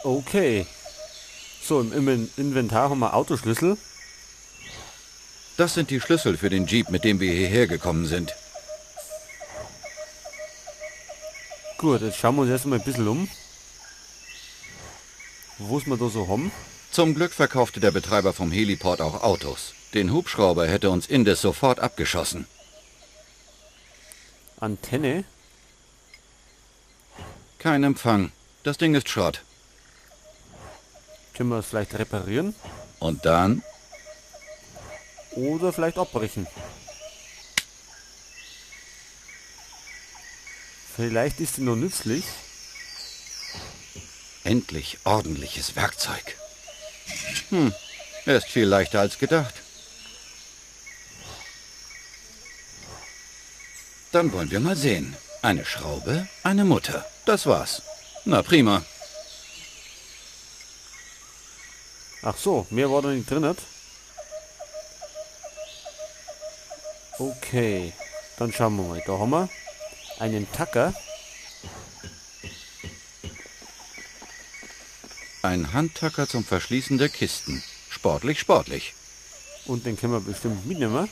Okay. So, im Inventar haben wir Autoschlüssel. Das sind die Schlüssel für den Jeep, mit dem wir hierher gekommen sind. Gut, jetzt schauen wir uns erstmal ein bisschen um. Was wir da so haben. Zum Glück verkaufte der Betreiber vom Heliport auch Autos. Den Hubschrauber hätte uns Indes sofort abgeschossen. Antenne. Kein Empfang. Das Ding ist Schrott. Können wir es vielleicht reparieren? Und dann? Oder vielleicht abbrechen. Vielleicht ist sie noch nützlich. Endlich ordentliches Werkzeug. Er ist viel leichter als gedacht. Dann wollen wir mal sehen. Eine Schraube, eine Mutter. Das war's. Na prima. Ach so, mehr war da nicht drin. Okay, dann schauen wir mal. Da haben wir einen Tacker. Ein Handtacker zum Verschließen der Kisten. Sportlich, sportlich. Und den können wir bestimmt mitnehmen.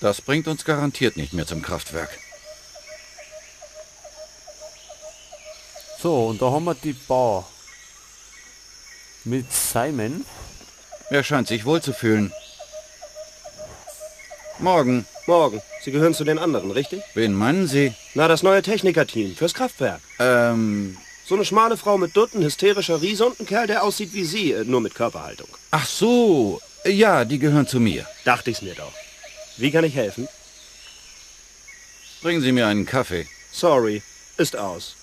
Das bringt uns garantiert nicht mehr zum Kraftwerk. So, und da haben wir die Bar. Mit Simon. Er scheint sich wohl zu fühlen. Morgen. Morgen. Sie gehören zu den anderen, richtig? Wen meinen Sie? Na, das neue Technikerteam fürs Kraftwerk. So eine schmale Frau mit Dutt, ein hysterischer Riese und ein Kerl, der aussieht wie Sie, nur mit Körperhaltung. Ach so. Ja, die gehören zu mir. Dachte ich's mir doch. Wie kann ich helfen? Bringen Sie mir einen Kaffee. Sorry, ist aus.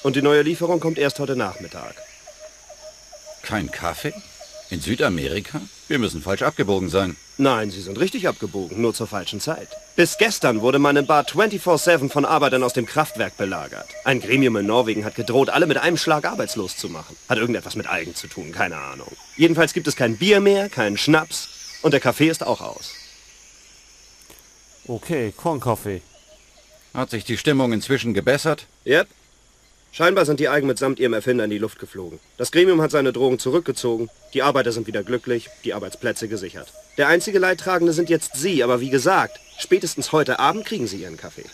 Und die neue Lieferung kommt erst heute Nachmittag. Kein Kaffee? In Südamerika? Wir müssen falsch abgebogen sein. Nein, Sie sind richtig abgebogen, nur zur falschen Zeit. Bis gestern wurde meine Bar 24/7 von Arbeitern aus dem Kraftwerk belagert. Ein Gremium in Norwegen hat gedroht, alle mit einem Schlag arbeitslos zu machen. Hat irgendetwas mit Algen zu tun, keine Ahnung. Jedenfalls gibt es kein Bier mehr, keinen Schnaps und der Kaffee ist auch aus. Okay, Kornkaffee. Hat sich die Stimmung inzwischen gebessert? Yep. Scheinbar sind die Algen mitsamt ihrem Erfinder in die Luft geflogen. Das Gremium hat seine Drohung zurückgezogen, die Arbeiter sind wieder glücklich, die Arbeitsplätze gesichert. Der einzige Leidtragende sind jetzt Sie, aber wie gesagt, spätestens heute Abend kriegen Sie Ihren Kaffee.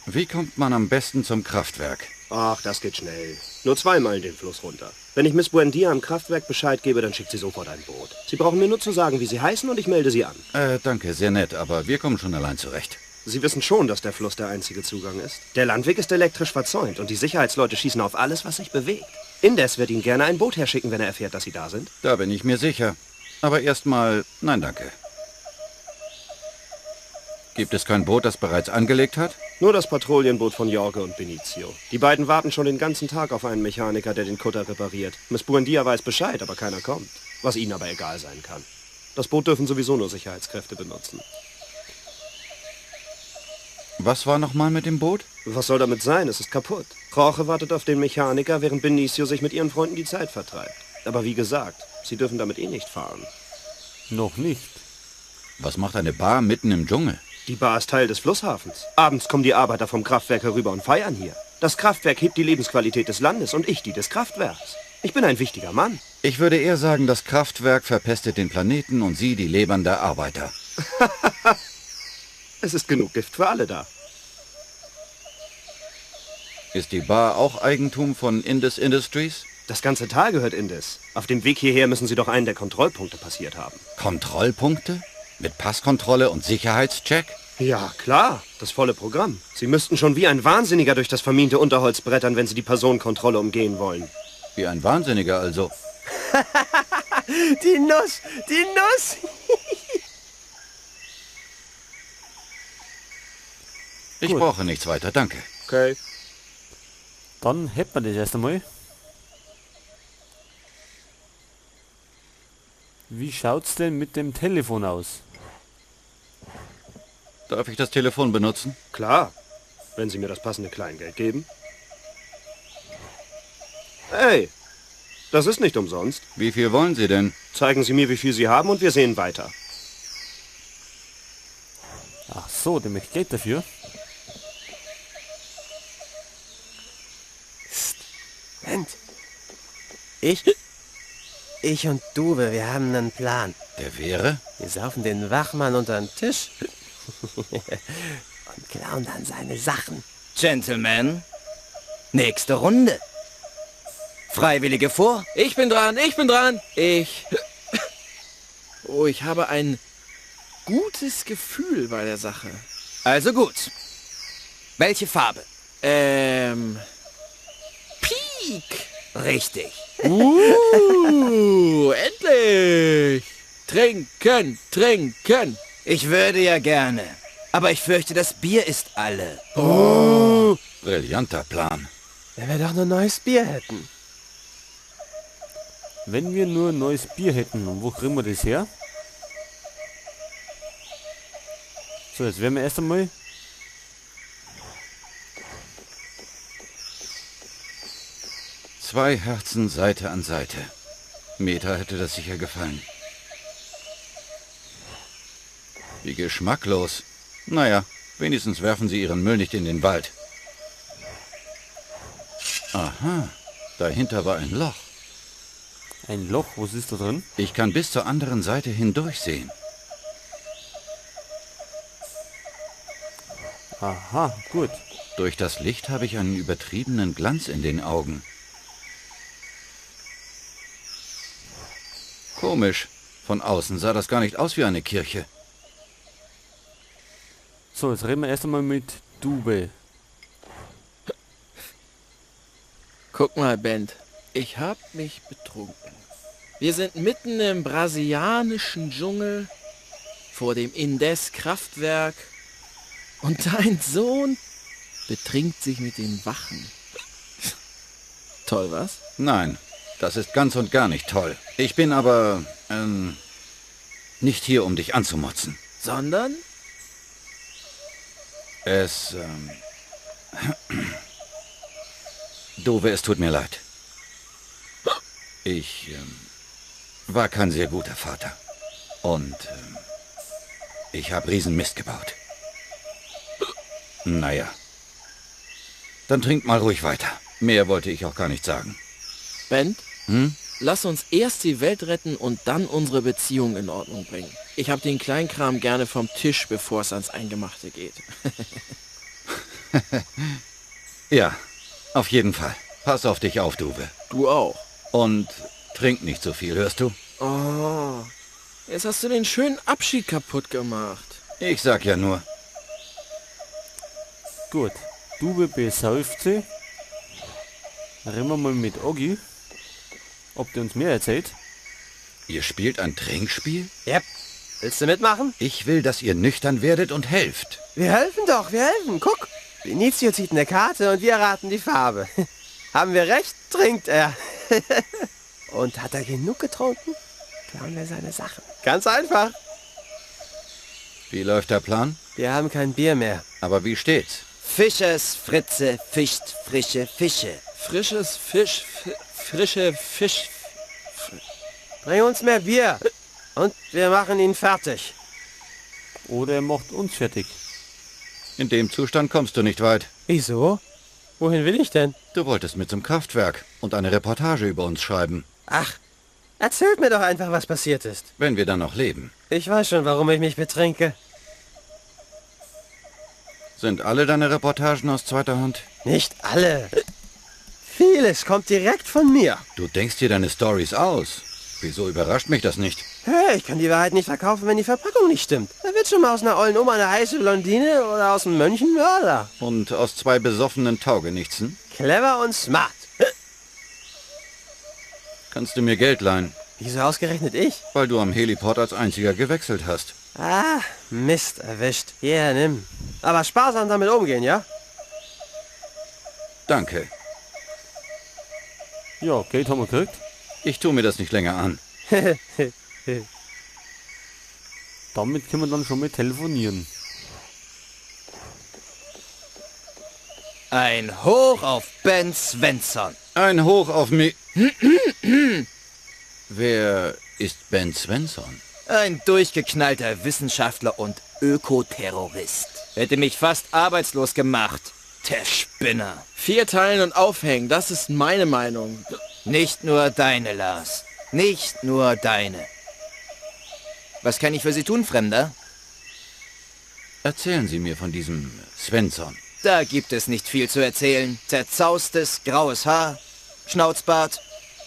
Wie kommt man am besten zum Kraftwerk? Ach, das geht schnell. Nur 2 Meilen den Fluss runter. Wenn ich Miss Buendia am Kraftwerk Bescheid gebe, dann schickt sie sofort ein Boot. Sie brauchen mir nur zu sagen, wie Sie heißen und ich melde Sie an. Danke, sehr nett, aber wir kommen schon allein zurecht. Sie wissen schon, dass der Fluss der einzige Zugang ist. Der Landweg ist elektrisch verzäunt und die Sicherheitsleute schießen auf alles, was sich bewegt. Indes wird Ihnen gerne ein Boot herschicken, wenn er erfährt, dass Sie da sind. Da bin ich mir sicher. Aber erstmal, nein, danke. Gibt es kein Boot, das bereits angelegt hat? Nur das Patrouillenboot von Jorge und Benicio. Die beiden warten schon den ganzen Tag auf einen Mechaniker, der den Kutter repariert. Miss Buendia weiß Bescheid, aber keiner kommt. Was Ihnen aber egal sein kann. Das Boot dürfen sowieso nur Sicherheitskräfte benutzen. Was war nochmal mit dem Boot? Was soll damit sein? Es ist kaputt. Jorge wartet auf den Mechaniker, während Benicio sich mit ihren Freunden die Zeit vertreibt. Aber wie gesagt, sie dürfen damit eh nicht fahren. Noch nicht. Was macht eine Bar mitten im Dschungel? Die Bar ist Teil des Flusshafens. Abends kommen die Arbeiter vom Kraftwerk herüber und feiern hier. Das Kraftwerk hebt die Lebensqualität des Landes und ich die des Kraftwerks. Ich bin ein wichtiger Mann. Ich würde eher sagen, das Kraftwerk verpestet den Planeten und Sie die Lebern der Arbeiter. Es ist genug Gift für alle da. Ist die Bar auch Eigentum von Indus Industries? Das ganze Tal gehört Indes. Auf dem Weg hierher müssen Sie doch einen der Kontrollpunkte passiert haben. Kontrollpunkte? Mit Passkontrolle und Sicherheitscheck? Ja, klar. Das volle Programm. Sie müssten schon wie ein Wahnsinniger durch das vermiente Unterholz brettern, wenn Sie die Personenkontrolle umgehen wollen. Wie ein Wahnsinniger also. Die Nuss! Die Nuss! Ich Gut. brauche nichts weiter, danke. Okay. Dann hätten wir das erst einmal. Wie schaut's denn mit dem Telefon aus? Darf ich das Telefon benutzen? Klar. Wenn Sie mir das passende Kleingeld geben. Hey, das ist nicht umsonst. Wie viel wollen Sie denn? Zeigen Sie mir, wie viel Sie haben und wir sehen weiter. Ach so, der möchte Geld dafür. Ich und Dube, wir haben einen Plan. Der wäre? Wir saufen den Wachmann unter den Tisch und klauen dann seine Sachen. Gentlemen, nächste Runde. Freiwillige vor? Ich bin dran. Oh, ich habe ein gutes Gefühl bei der Sache. Also gut. Welche Farbe? Pik. Richtig. Endlich. Trinken. Ich würde ja gerne. Aber ich fürchte, das Bier ist alle. Brillanter Plan. Wenn wir doch nur neues Bier hätten. Wenn wir nur ein neues Bier hätten, und wo kriegen wir das her? So, jetzt werden wir erst einmal... Zwei Herzen Seite an Seite. Meta hätte das sicher gefallen. Wie geschmacklos. Naja, wenigstens werfen sie ihren Müll nicht in den Wald. Aha, dahinter war ein Loch. Ein Loch, was ist da drin? Ich kann bis zur anderen Seite hindurchsehen. Aha, gut. Durch das Licht habe ich einen übertriebenen Glanz in den Augen. Komisch. Von außen sah das gar nicht aus wie eine Kirche. So, jetzt reden wir erst einmal mit Dube. Guck mal, Ben. Ich hab mich betrunken. Wir sind mitten im brasilianischen Dschungel vor dem Indes-Kraftwerk und dein Sohn betrinkt sich mit den Wachen. Toll, was? Nein, das ist ganz und gar nicht toll. Ich bin aber, nicht hier, um dich anzumotzen. Sondern? Dove, es tut mir leid. Ich, war kein sehr guter Vater. Und, ich habe Riesenmist gebaut. Naja. Dann trink mal ruhig weiter. Mehr wollte ich auch gar nicht sagen. Ben, lass uns erst die Welt retten und dann unsere Beziehung in Ordnung bringen. Ich habe den Kleinkram gerne vom Tisch, bevor es ans Eingemachte geht. Ja, auf jeden Fall. Pass auf dich auf, Dove. Du auch. Und trink nicht so viel, hörst du? Oh, jetzt hast du den schönen Abschied kaputt gemacht. Ich sag ja nur. Gut. Dube besäuft sie. Reden wir mal mit Oggi. Ob der uns mehr erzählt. Ihr spielt ein Trinkspiel? Yep. Willst du mitmachen? Ich will, dass ihr nüchtern werdet und helft. Wir helfen doch, wir helfen. Guck. Benicio zieht eine Karte und wir raten die Farbe. Haben wir recht, trinkt er. Und hat er genug getrunken, klauen wir seine Sachen. Ganz einfach. Wie läuft der Plan? Wir haben kein Bier mehr. Aber wie steht's? Fischers Fritze fischt frische Fische. Frisches Fisch, frische Fisch. Bring uns mehr Bier. Und wir machen ihn fertig. Oder er macht uns fertig. In dem Zustand kommst du nicht weit. Wieso? Wohin will ich denn? Du wolltest mit zum Kraftwerk und eine Reportage über uns schreiben. Ach, erzählt mir doch einfach, was passiert ist. Wenn wir dann noch leben. Ich weiß schon, warum ich mich betrinke. Sind alle deine Reportagen aus zweiter Hand? Nicht alle. Vieles kommt direkt von mir. Du denkst dir deine Stories aus. Wieso überrascht mich das nicht? Hey, ich kann die Wahrheit nicht verkaufen, wenn die Verpackung nicht stimmt. Da wird schon mal aus einer ollen Oma eine heiße Blondine oder aus einem Mönch ein Mörder. Und aus zwei besoffenen Taugenichtsen? Clever und smart. Kannst du mir Geld leihen? Wieso ausgerechnet ich? Weil du am Heliport als einziger gewechselt hast. Ah, Mist erwischt. Hier, nimm. Aber sparsam damit umgehen, ja? Danke. Ja, Geld haben wir gekriegt. Ich tue mir das nicht länger an. Damit können wir dann schon mal telefonieren. Ein Hoch auf Ben Svensson. Ein Hoch auf mich. Wer ist Ben Svensson? Ein durchgeknallter Wissenschaftler und Ökoterrorist. Hätte mich fast arbeitslos gemacht. Der Spinner. 4 teilen und aufhängen, das ist meine Meinung. Nicht nur deine, Lars. Nicht nur deine. Was kann ich für Sie tun, Fremder? Erzählen Sie mir von diesem Svensson. Da gibt es nicht viel zu erzählen. Zerzaustes, graues Haar, Schnauzbart,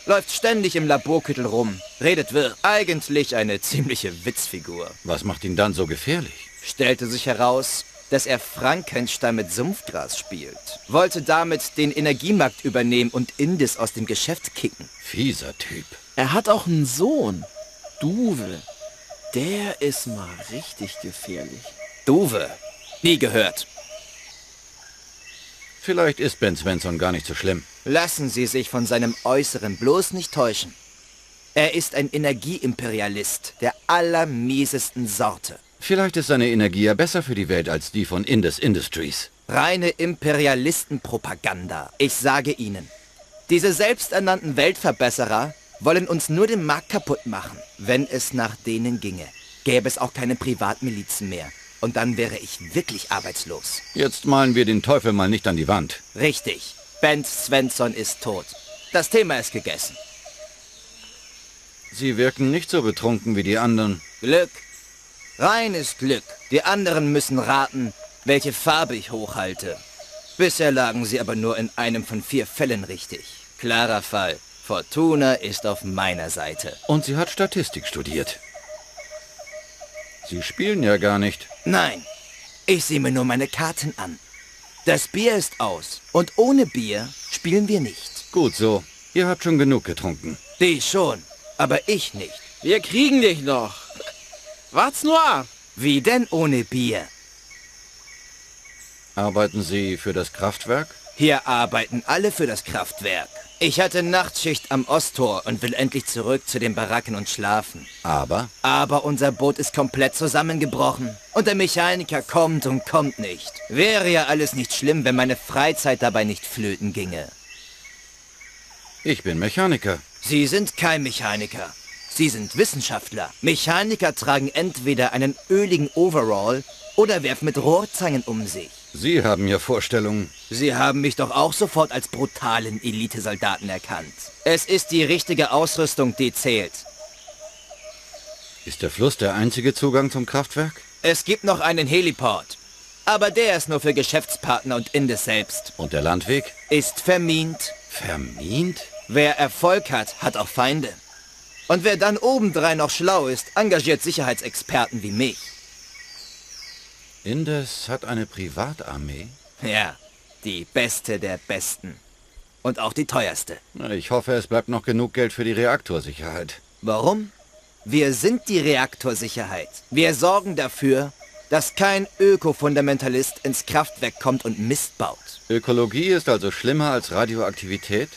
läuft ständig im Laborkittel rum, redet wirr. Eigentlich eine ziemliche Witzfigur. Was macht ihn dann so gefährlich? Stellte sich heraus, dass er Frankenstein mit Sumpfgras spielt. Wollte damit den Energiemarkt übernehmen und Indis aus dem Geschäft kicken. Fieser Typ. Er hat auch einen Sohn. Duwe. Der ist mal richtig gefährlich. Duwe. Nie gehört. Vielleicht ist Ben Svensson gar nicht so schlimm. Lassen Sie sich von seinem Äußeren bloß nicht täuschen. Er ist ein Energieimperialist der allermiesesten Sorte. Vielleicht ist seine Energie ja besser für die Welt als die von Indus Industries. Reine Imperialistenpropaganda. Ich sage Ihnen, diese selbsternannten Weltverbesserer wollen uns nur den Markt kaputt machen. Wenn es nach denen ginge, gäbe es auch keine Privatmilizen mehr. Und dann wäre ich wirklich arbeitslos. Jetzt malen wir den Teufel mal nicht an die Wand. Richtig. Ben Svensson ist tot. Das Thema ist gegessen. Sie wirken nicht so betrunken wie die anderen. Glück. Reines Glück. Die anderen müssen raten, welche Farbe ich hochhalte. Bisher lagen sie aber nur in einem von 4 Fällen richtig. Klarer Fall. Fortuna ist auf meiner Seite. Und sie hat Statistik studiert. Sie spielen ja gar nicht. Nein, ich sehe mir nur meine Karten an. Das Bier ist aus. Und ohne Bier spielen wir nicht. Gut so. Ihr habt schon genug getrunken. Die schon, aber ich nicht. Wir kriegen dich noch. Wart's nur ab. Wie denn ohne Bier? Arbeiten Sie für das Kraftwerk? Hier arbeiten alle für das Kraftwerk. Ich hatte Nachtschicht am Osttor und will endlich zurück zu den Baracken und schlafen. Aber unser Boot ist komplett zusammengebrochen. Und der Mechaniker kommt und kommt nicht. Wäre ja alles nicht schlimm, wenn meine Freizeit dabei nicht flöten ginge. Ich bin Mechaniker. Sie sind kein Mechaniker. Sie sind Wissenschaftler. Mechaniker tragen entweder einen öligen Overall oder werfen mit Rohrzangen um sich. Sie haben ja Vorstellungen. Sie haben mich doch auch sofort als brutalen Elitesoldaten erkannt. Es ist die richtige Ausrüstung, die zählt. Ist der Fluss der einzige Zugang zum Kraftwerk? Es gibt noch einen Heliport. Aber der ist nur für Geschäftspartner und Indus selbst. Und der Landweg? Ist vermint. Vermint? Wer Erfolg hat, hat auch Feinde. Und wer dann obendrein noch schlau ist, engagiert Sicherheitsexperten wie mich. Indus hat eine Privatarmee? Ja, die beste der Besten. Und auch die teuerste. Na, ich hoffe, es bleibt noch genug Geld für die Reaktorsicherheit. Warum? Wir sind die Reaktorsicherheit. Wir sorgen dafür, dass kein Öko-Fundamentalist ins Kraftwerk kommt und Mist baut. Ökologie ist also schlimmer als Radioaktivität?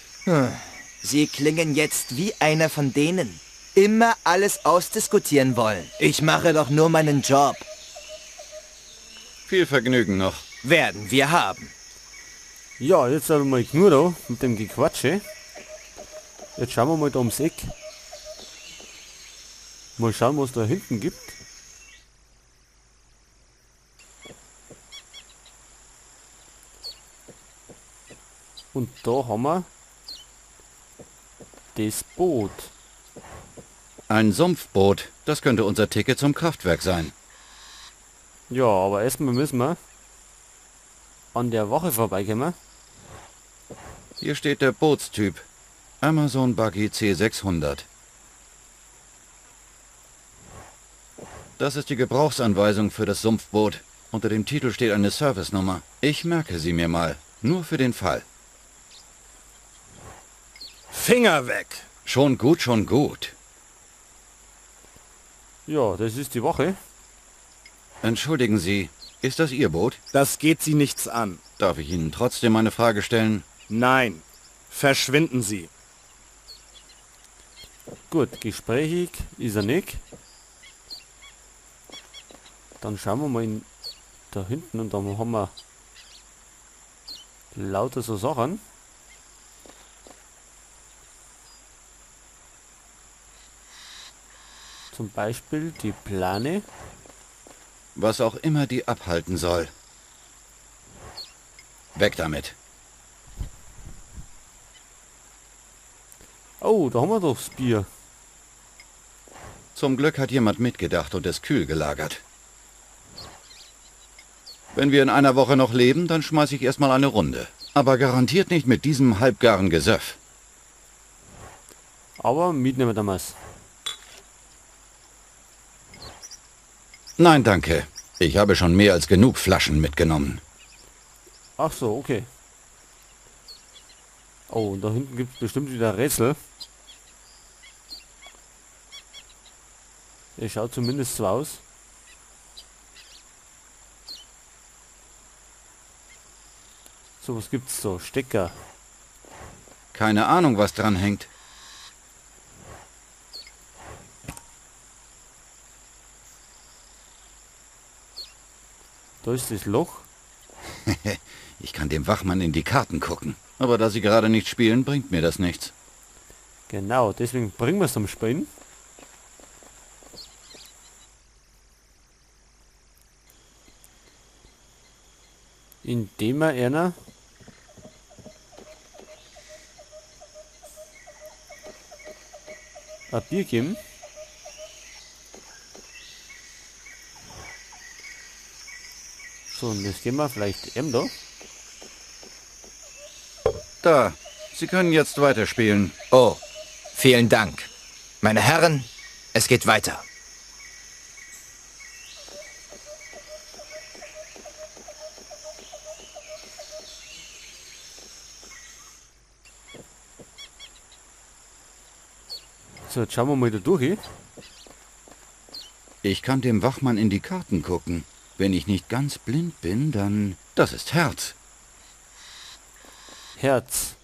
Sie klingen jetzt wie einer von denen. Immer alles ausdiskutieren wollen. Ich mache doch nur meinen Job. Viel Vergnügen noch. Werden wir haben. Ja, jetzt haben wir mal genug da mit dem Gequatsche. Jetzt schauen wir mal da ums Eck. Mal schauen, was da hinten gibt. Und da haben wir das Boot. Ein Sumpfboot. Das könnte unser Ticket zum Kraftwerk sein. Ja, aber erstmal müssen wir an der Wache vorbeikommen. Hier steht der Bootstyp. Amazon Buggy C600. Das ist die Gebrauchsanweisung für das Sumpfboot. Unter dem Titel steht eine Servicenummer. Ich merke sie mir mal. Nur für den Fall. Finger weg! Schon gut, schon gut. Ja, das ist die Wache. Entschuldigen Sie, ist das Ihr Boot? Das geht Sie nichts an. Darf ich Ihnen trotzdem eine Frage stellen? Nein, verschwinden Sie. Gut, gesprächig ist er nicht. Dann schauen wir mal da hinten und da haben wir lauter so Sachen. Zum Beispiel die Plane. Was auch immer die abhalten soll. Weg damit. Oh, da haben wir doch das Bier. Zum Glück hat jemand mitgedacht und es kühl gelagert. Wenn wir in einer Woche noch leben, dann schmeiße ich erstmal eine Runde. Aber garantiert nicht mit diesem halbgaren Gesöff. Aber mitnehmen wir damals. Nein, danke. Ich habe schon mehr als genug Flaschen mitgenommen. Ach so, okay. Oh, und da hinten gibt es bestimmt wieder Rätsel. Er schaut zumindest so aus. So, was gibt's so? Stecker. Keine Ahnung, was dran hängt. Da ist das Loch. Ich kann dem Wachmann in die Karten gucken. Aber da sie gerade nicht spielen, bringt mir das nichts. Genau, deswegen bringen wir es zum Spielen. Indem wir einer ein Bier geben. So, und das geben wir vielleicht eben da. Da, Sie können jetzt weiterspielen. Oh, vielen Dank. Meine Herren, es geht weiter. So, jetzt schauen wir mal da durch. Ich kann dem Wachmann in die Karten gucken. Wenn ich nicht ganz blind bin, dann... Das ist Herz. Herz.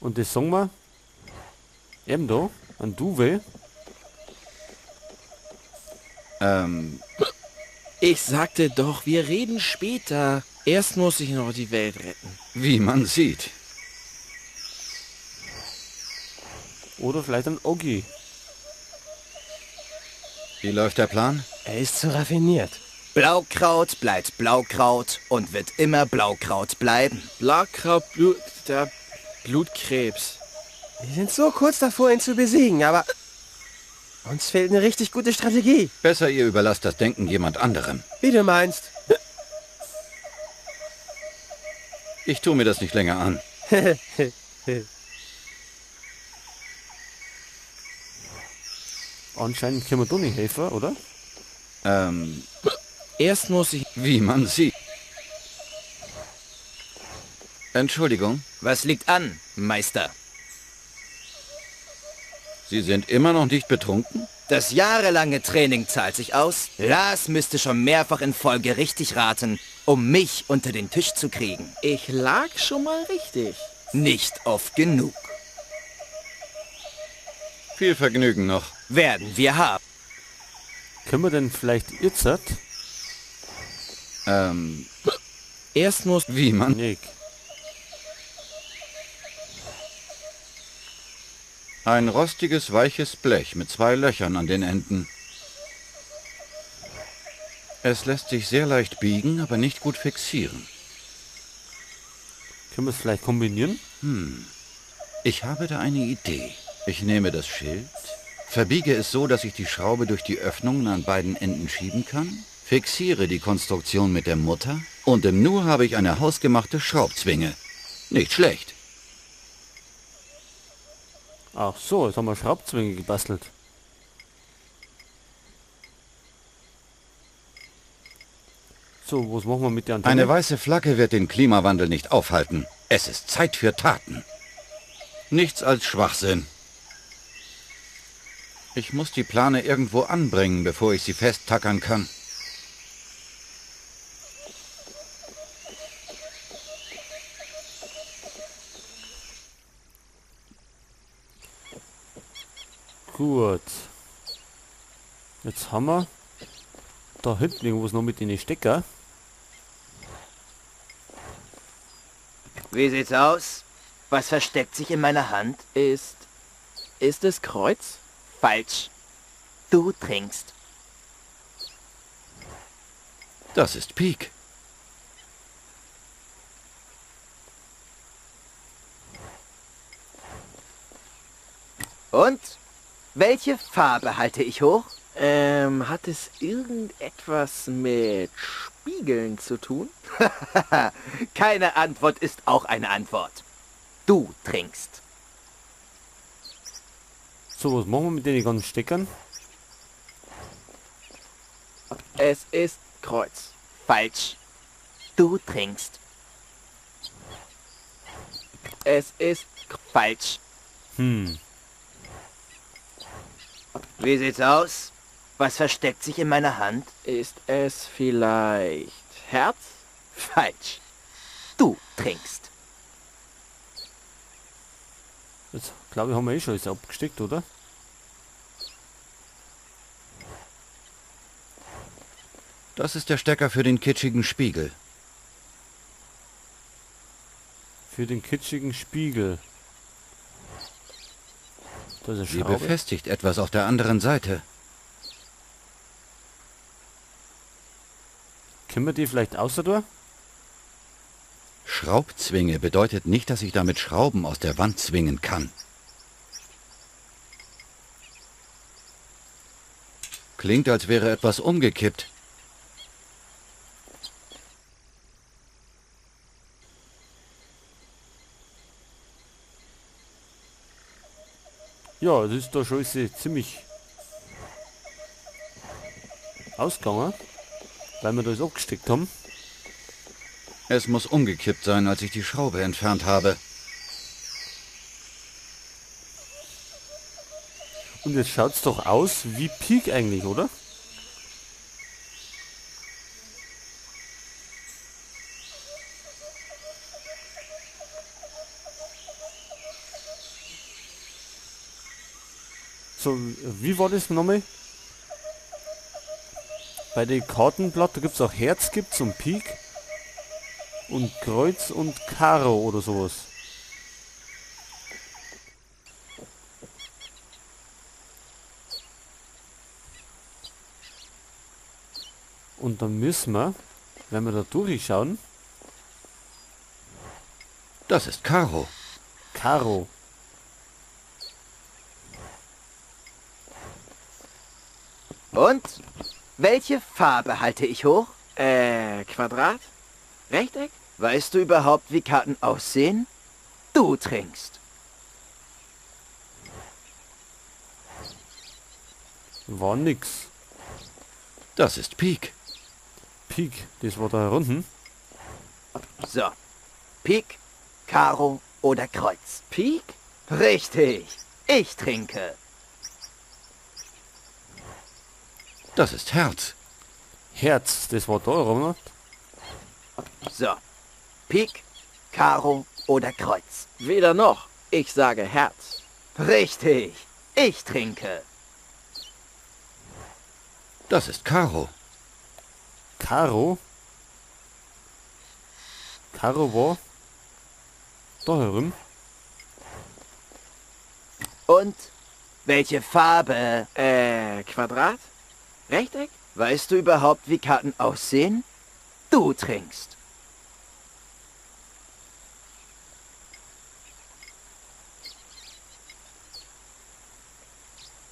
Und das sagen wir eben da, an Duwe. Ich sagte doch, wir reden später. Erst muss ich noch die Welt retten. Wie man sieht. Oder vielleicht an Oggi. Wie läuft der Plan? Er ist zu raffiniert. Blaukraut bleibt Blaukraut und wird immer Blaukraut bleiben. Blaukraut, der Blutkrebs. Wir sind so kurz davor, ihn zu besiegen, aber uns fehlt eine richtig gute Strategie. Besser ihr überlasst das Denken jemand anderem. Wie du meinst. Ich tue mir das nicht länger an. Anscheinend können wir da nicht helfen, oder? Erst muss ich... Wie man sieht. Entschuldigung, Was liegt an, Meister? Sie sind immer noch nicht betrunken? Das jahrelange Training zahlt sich aus. Lars müsste schon mehrfach in Folge richtig raten, um mich unter den Tisch zu kriegen. Ich lag schon mal richtig. Nicht oft genug. Viel Vergnügen noch. Werden wir haben. Können wir denn vielleicht jetzt? Erst muss... Wie man... Nick. Ein rostiges, weiches Blech mit 2 Löchern an den Enden. Es lässt sich sehr leicht biegen, aber nicht gut fixieren. Können wir es vielleicht kombinieren? Ich habe da eine Idee. Ich nehme das Schild, verbiege es so, dass ich die Schraube durch die Öffnungen an beiden Enden schieben kann, fixiere die Konstruktion mit der Mutter und im Nu habe ich eine hausgemachte Schraubzwinge. Nicht schlecht. Ach so, jetzt haben wir Schraubzwinge gebastelt. So, was machen wir mit der Antenne? Eine weiße Flagge wird den Klimawandel nicht aufhalten. Es ist Zeit für Taten. Nichts als Schwachsinn. Ich muss die Plane irgendwo anbringen, bevor ich sie festtackern kann. Gut. Jetzt haben wir da hinten irgendwo noch mit in die Stecker. Wie sieht's aus? Was versteckt sich in meiner Hand? Ist es Kreuz? Falsch. Du trinkst. Das ist Pik. Und? Welche Farbe halte ich hoch? Hat es irgendetwas mit Spiegeln zu tun? Keine Antwort ist auch eine Antwort. Du trinkst. So, was machen wir mit den ganzen Steckern? Es ist Kreuz. Falsch. Du trinkst. Es ist Falsch. Hm, Wie sieht's aus? Was versteckt sich in meiner Hand? Ist es vielleicht Herz? Falsch. Du trinkst. jetzt glaube ich, haben wir eh schon alles abgesteckt, oder? Das ist der Stecker für den kitschigen Spiegel. Für den kitschigen Spiegel. Da ist eine Sie Schraube. befestigt etwas auf der anderen Seite. Können wir die vielleicht außer da? Schraubzwinge bedeutet nicht, dass ich damit Schrauben aus der Wand zwingen kann. Klingt, als wäre etwas umgekippt. Ja, das ist da schon ziemlich ausgegangen, weil wir das abgesteckt haben. Es muss umgekippt sein, als ich die Schraube entfernt habe. Und jetzt schaut's doch aus wie Peak eigentlich, oder? So, wie war das nochmal? Bei den Kartenblatt, da gibt's auch Herz gibt's und Pik und Kreuz und Karo oder sowas. Und dann müssen wir, wenn wir da durchschauen, Das ist Karo. Karo. Und? Welche Farbe halte ich hoch? Quadrat? Rechteck? Weißt du überhaupt, wie Karten aussehen? Du trinkst. War nix. Das ist Pik. Pik, das war da unten. So. Pik, Karo oder Kreuz. Pik? Richtig. Ich trinke. Das ist Herz. Herz, das war da, Ronald. So. Pik, Karo oder Kreuz. Weder noch. Ich sage Herz. Richtig. Ich trinke. Das ist Karo. Karo. Karo war da herum. Und? Welche Farbe? Quadrat? Rechteck? Weißt du überhaupt, wie Karten aussehen? Du trinkst.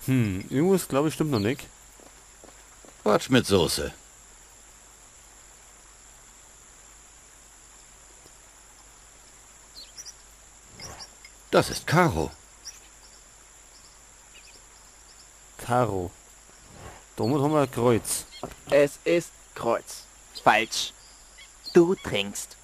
Irgendwas glaube ich stimmt noch nicht. Quatsch mit Soße. Das ist Karo. Karo. Damit haben wir ein Kreuz. Es ist Kreuz. Falsch. Du trinkst.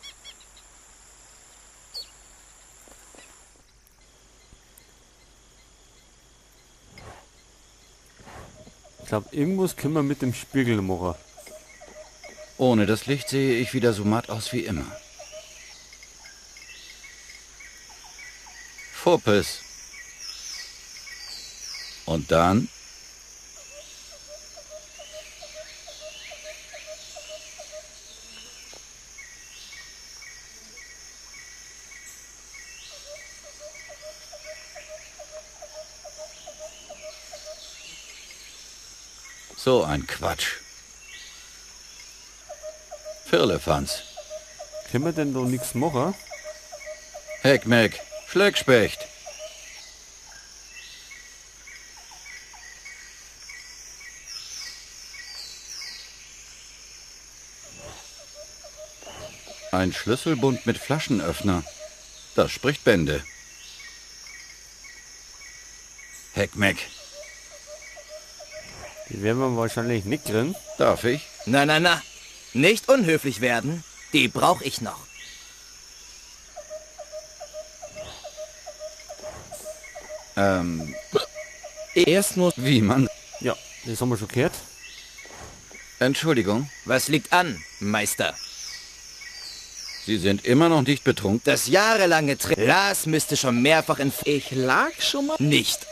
Ich glaube, irgendwas können wir mit dem Spiegel machen. Ohne das Licht sehe ich wieder so matt aus wie immer. Fuppes. Und dann? So ein Quatsch. Firlefanz. Können wir denn da nichts machen? Heckmeck. Schleckspecht. Ein Schlüsselbund mit Flaschenöffner. Das spricht Bände. Heckmeck. Die werden wir wahrscheinlich nicht kriegen. Darf ich? Na, na, na. Nicht unhöflich werden. Die brauche ich noch. Erst nur... Wie, Mann? Ja, das haben wir schon gehört. Entschuldigung, Was liegt an, Meister? Sie sind immer noch nicht betrunken? Das jahrelange Lars müsste schon mehrfach in... Ich lag schon mal... Nicht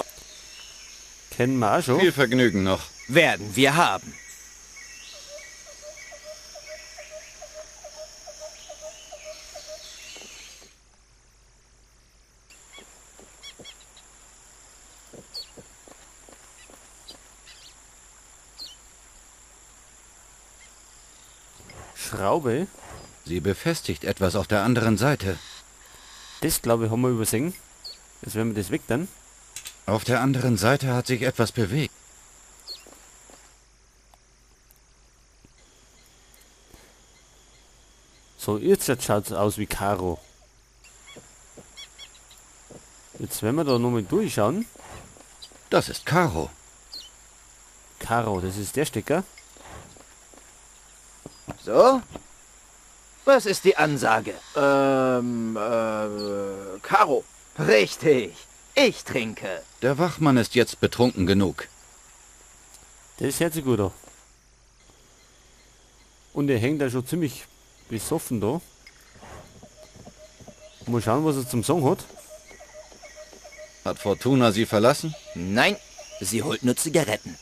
Kennen wir auch schon. Viel Vergnügen noch. werden wir haben. Schraube. Sie befestigt etwas auf der anderen Seite. Das, glaube ich, haben wir übersehen. Jetzt werden wir das weg dann. Auf der anderen Seite hat sich etwas bewegt. So, jetzt schaut es aus wie Karo. Jetzt werden wir da nochmal durchschauen. Das ist Karo. Karo, das ist der Stecker. So? Was ist die Ansage? Karo. Richtig. Ich trinke. Der Wachmann ist jetzt betrunken genug. Das hört sich gut an. Und er hängt da schon ziemlich besoffen da. Mal schauen, was er zum Song hat. Hat Fortuna Sie verlassen? Nein, sie holt nur Zigaretten.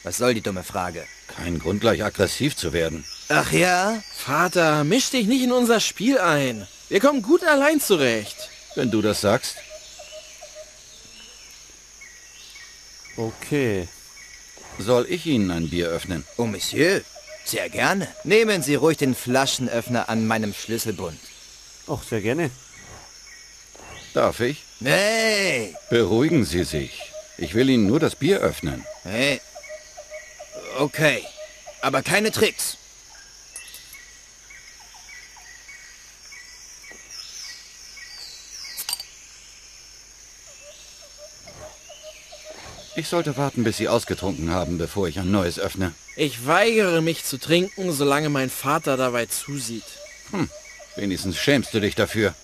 Was soll die dumme Frage? Kein Grund, gleich aggressiv zu werden. Ach ja? Vater, misch dich nicht in unser Spiel ein. Wir kommen gut allein zurecht. Wenn du das sagst. Okay. Soll ich Ihnen ein Bier öffnen? Oh, Monsieur. Sehr gerne. Nehmen Sie ruhig den Flaschenöffner an meinem Schlüsselbund. Ach, sehr gerne. Darf ich? Hey! Beruhigen Sie sich. Ich will Ihnen nur das Bier öffnen. Hey. Okay. Aber keine Tricks. Ich sollte warten, bis Sie ausgetrunken haben, bevor ich ein neues öffne. Ich weigere mich zu trinken, solange mein Vater dabei zusieht. Wenigstens schämst du dich dafür.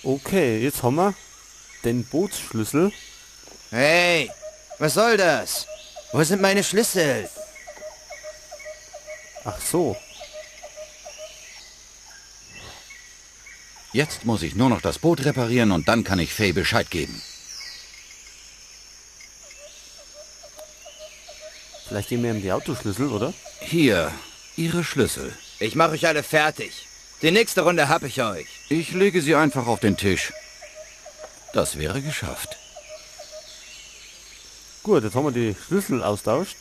Okay, jetzt haben wir den Bootsschlüssel. Hey! Was soll das? Wo sind meine Schlüssel? Ach so. Jetzt muss ich nur noch das Boot reparieren und dann kann ich Fay Bescheid geben. Vielleicht geben wir ihm die Autoschlüssel, oder? Hier, Ihre Schlüssel. Ich mache euch alle fertig. Die nächste Runde hab ich euch. Ich lege sie einfach auf den Tisch. Das wäre geschafft. Gut, jetzt haben wir die Schlüssel austauscht.